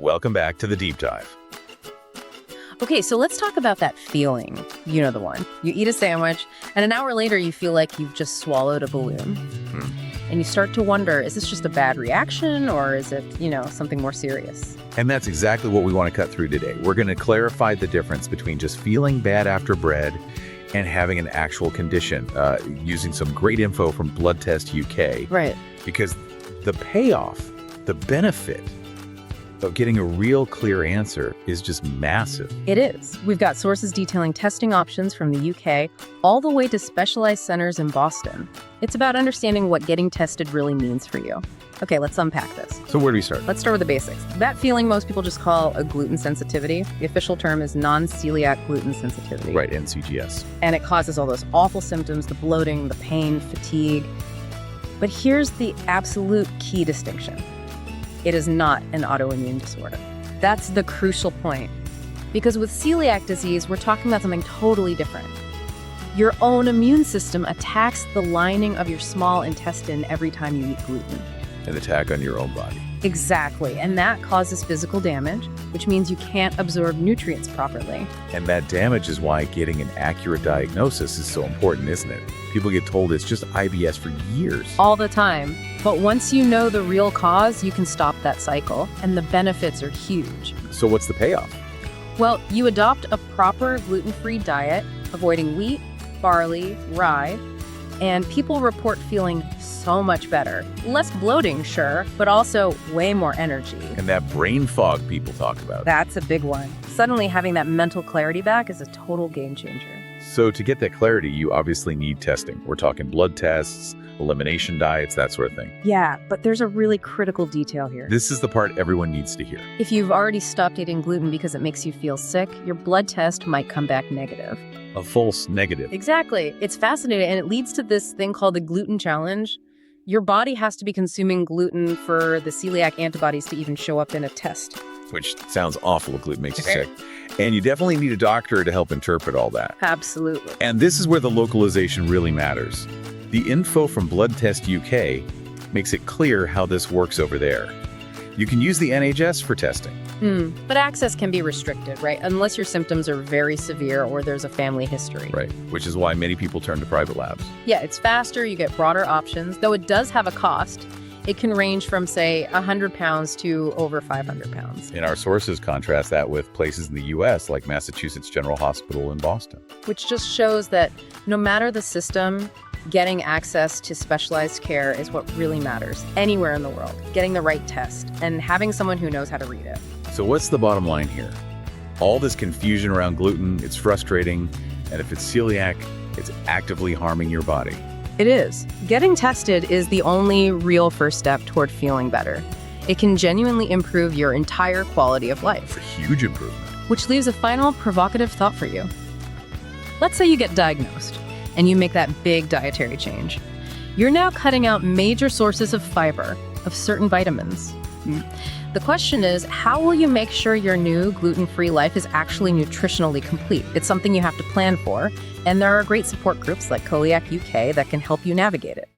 Welcome back to the deep dive. Okay, so let's talk about that feeling. You know the one. You eat a sandwich, and an hour later you feel like you've just swallowed a balloon. And you start to wonder, is this just a bad reaction, or is it, something more serious? And that's exactly what we want to cut through today. We're going to clarify the difference between just feeling bad after bread and having an actual condition, using some great info from Blood Test UK. Right. Because the payoff, the benefit of getting a real clear answer is just massive. It is. We've got sources detailing testing options from the UK all the way to specialized centers in Boston. It's about understanding what getting tested really means for you. Okay, let's unpack this. So where do we start? Let's start with the basics. That feeling most people just call a gluten sensitivity. The official term is non-celiac gluten sensitivity. Right, NCGS. And it causes all those awful symptoms, the bloating, the pain, fatigue. But here's the absolute key distinction. It is not an autoimmune disorder. That's the crucial point. Because with celiac disease, we're talking about something totally different. Your own immune system attacks the lining of your small intestine every time you eat gluten. An attack on your own body. Exactly, and that causes physical damage, which means you can't absorb nutrients properly. And that damage is why getting an accurate diagnosis is so important, isn't it? People get told it's just IBS for years. All the time. But once you know the real cause, you can stop that cycle, and the benefits are huge. So what's the payoff? Well, you adopt a proper gluten-free diet, avoiding wheat, barley, rye, and people report feeling so much better. Less bloating, sure, but also way more energy. And that brain fog people talk about. That's a big one. Suddenly having that mental clarity back is a total game changer. So to get that clarity, you obviously need testing. We're talking blood tests, elimination diets, that sort of thing. Yeah, but there's a really critical detail here. This is the part everyone needs to hear. If you've already stopped eating gluten because it makes you feel sick, your blood test might come back negative. A false negative. Exactly. It's fascinating, and it leads to this thing called the gluten challenge. Your body has to be consuming gluten for the celiac antibodies to even show up in a test. Which sounds awful if gluten makes you sick. And you definitely need a doctor to help interpret all that. Absolutely. And this is where the localization really matters. The info from Blood Test UK makes it clear how this works over there. You can use the NHS for testing. But access can be restricted, right? Unless your symptoms are very severe or there's a family history. Right, which is why many people turn to private labs. Yeah, it's faster, you get broader options, though it does have a cost. It can range from, say, 100 pounds to over 500 pounds. And our sources contrast that with places in the U.S. like Massachusetts General Hospital in Boston. Which just shows that no matter the system, getting access to specialized care is what really matters anywhere in the world. Getting the right test and having someone who knows how to read it. So what's the bottom line here? All this confusion around gluten, it's frustrating, and if it's celiac, it's actively harming your body. It is. Getting tested is the only real first step toward feeling better. It can genuinely improve your entire quality of life. It's a huge improvement. Which leaves a final provocative thought for you. Let's say you get diagnosed and you make that big dietary change. You're now cutting out major sources of fiber, of certain vitamins. The question is, how will you make sure your new gluten-free life is actually nutritionally complete? It's something you have to plan for, and there are great support groups like Celiac UK that can help you navigate it.